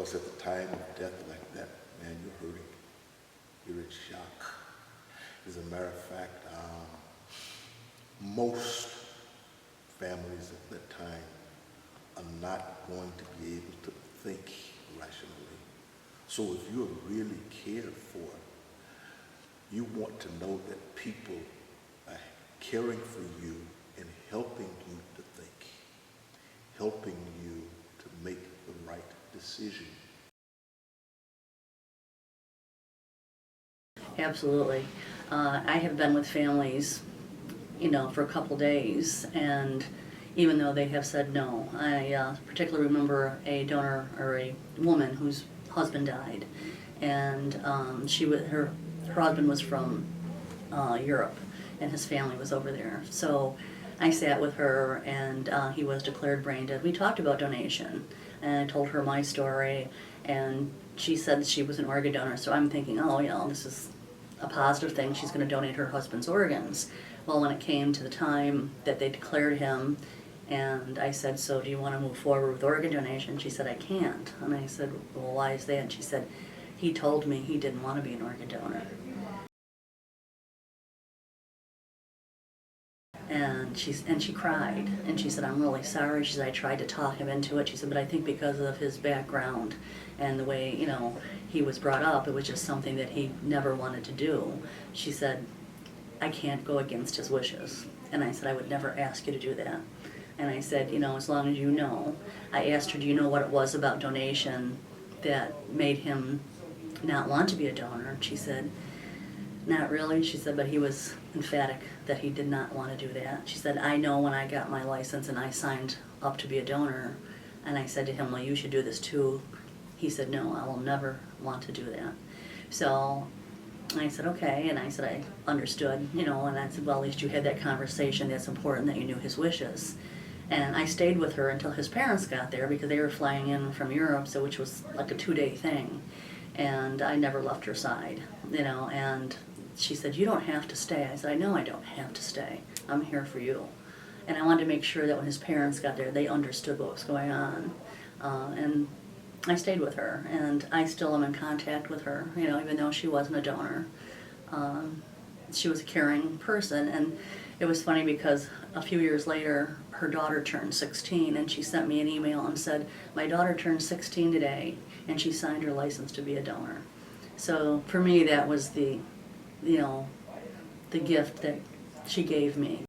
Because at the time of death like that, man, you're hurting. You're in shock. As a matter of fact, most families at that time are not going to be able to think rationally. So if you're really cared for, you want to know that people are caring for you and helping you to think, helping you to make the right decision. Absolutely. I have been with families, for a couple days, and even though they have said no, I particularly remember a donor or a woman whose husband died, and her husband was from Europe, and his family was over there. So I sat with her, and he was declared brain dead. We talked about donation, and I told her my story, and she said she was an organ donor. So I'm thinking, oh, this is a positive thing. She's going to donate her husband's organs. Well, when it came to the time that they declared him, and I said, so do you want to move forward with organ donation? She said, I can't. And I said, well, why is that? And she said, he told me he didn't want to be an organ donor. And she cried, and she said, I'm really sorry. She said, I tried to talk him into it. She said, but I think because of his background and the way, he was brought up, it was just something that he never wanted to do. She said, I can't go against his wishes. And I said, I would never ask you to do that. And I said, as long as you know. I asked her, do you know what it was about donation that made him not want to be a donor? She said, not really. She said, but he was emphatic that he did not want to do that. She said, I know when I got my license and I signed up to be a donor, and I said to him, well, you should do this too. He said, no, I will never want to do that. So I said, okay, and I said, I understood, and I said, well, at least you had that conversation. That's important that you knew his wishes. And I stayed with her until his parents got there because they were flying in from Europe, so which was like a 2-day thing. And I never left her side, and she said, you don't have to stay. I said, I know I don't have to stay. I'm here for you. And I wanted to make sure that when his parents got there, they understood what was going on. And I stayed with her, and I still am in contact with her, even though she wasn't a donor. She was a caring person, and it was funny because a few years later, her daughter turned 16, and she sent me an email and said, my daughter turned 16 today, and she signed her license to be a donor. So for me, that was the gift that she gave me.